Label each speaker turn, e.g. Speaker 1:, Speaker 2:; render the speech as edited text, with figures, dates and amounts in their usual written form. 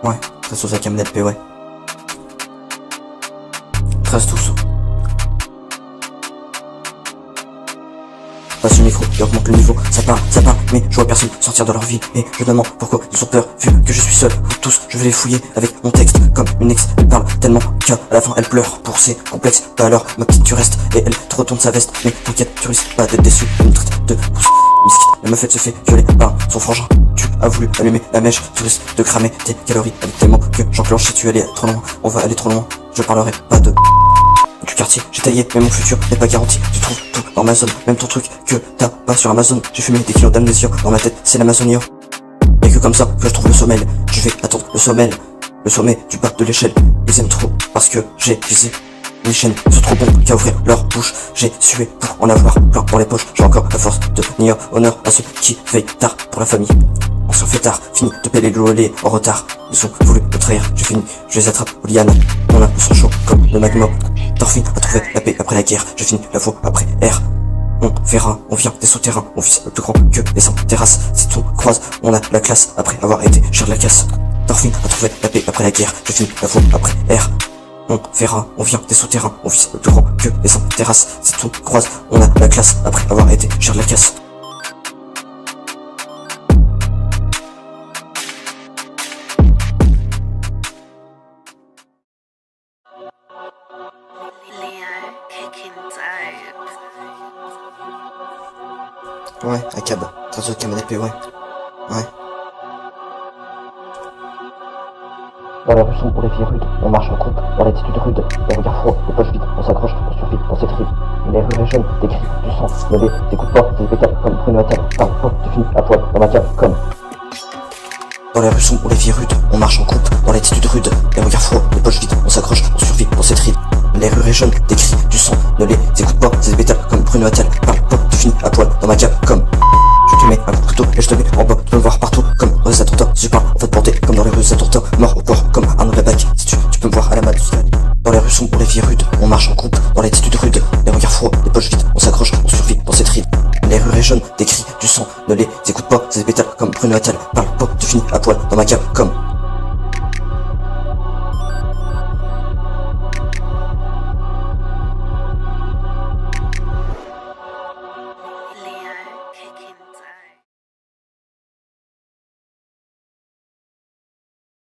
Speaker 1: Ouais, 13 12 avec un LP, ouais. 13-12. Passe le micro et augmente le niveau, ça parle, mais je vois personne sortir de leur vie. Et je me demande pourquoi ils ont peur, vu que je suis seul. Vous tous, je vais les fouiller avec mon texte. Comme une ex, elle parle tellement qu'à la fin elle pleure pour ses complexes. Bah alors, ma petite tu restes, et elle te retourne sa veste. Mais t'inquiète, tu risques pas d'être déçu. Elle me traite de pouce. La meufette se fait violer par son frangin. Tu as voulu allumer la mèche, tu risques de cramer tes calories avec tes mots que j'enclenche. Si tu allais trop loin, on va aller trop loin. Je parlerai pas de du quartier, j'ai taillé, mais mon futur n'est pas garanti. Tu trouves tout dans ma zone, même ton truc que t'as pas sur Amazon. J'ai fumé des kilos d'amnésia, dans ma tête c'est l'Amazonie. Et que comme ça que je trouve le sommeil. Je vais attendre le sommet du bas de l'échelle. Ils aiment trop parce que j'ai visé les chaînes. Ils sont trop bons qu'à ouvrir leur bouche. J'ai sué pour en avoir plein dans les poches. J'ai encore la force de tenir honneur à ceux qui veillent tard pour la famille. On s'en fait tard, fini de payer le loyer en retard. Ils ont voulu me trahir, j'ai fini, je les attrape aux lianes. On a le sang chaud comme le magma. Thorfinn a trouvé la paix après la guerre. J'ai fini la voie après R. On verra, on vient des souterrains, on vise le plus grand que les 100 terrasses. Si tout croise, on a la classe après avoir été cher de la casse. Thorfinn a trouvé la paix après la guerre. J'ai fini la voie après R. On verra, on vient des souterrains, on vise le plus grand que les 100 terrasses. Si tout croise, on a la classe après avoir été cher de la casse. Ouais, à cab, 13 autres LP, ouais. Ouais. Dans la rue sombre, les filles rudes, on marche en groupe, dans l'attitude rude, les regards froids, les poches vides, on s'accroche, on survit dans cette rue. Les rues jeunes, des cris, du sang, ne les écoute pas, des pétales comme Bruno Attal, parle pas, tu finis à poil dans ma cave, comme. Dans la rue sombre, les filles rudes, on marche en groupe, dans l'attitude rude, les regards froids, les poches vides, on s'accroche, on survit dans cette rue. Les rues jeunes, des cris, du sang, ne les écoute pas, des pétales comme Bruno Attal, parle pas, tu finis à poil dans ma cave, comme. Je te mets un coup de couteau et je te mets en bas, tu peux me voir partout comme Rose Attentat. Si je parle, on va te porter comme dans les rues Attentat. Mort au corps comme Arnaud Labac. Si tu peux me voir à la Madus. Dans les rues sombres, les filles rudes, on marche en groupe, dans l'attitude rude, les regards froids, les poches vides, on s'accroche, on survit dans cette ride. Les rues jeunes, des cris, du sang, ne les écoute pas, c'est des pétales comme Bruno Attal. Parle pas, tu finis à poil dans ma cave comme.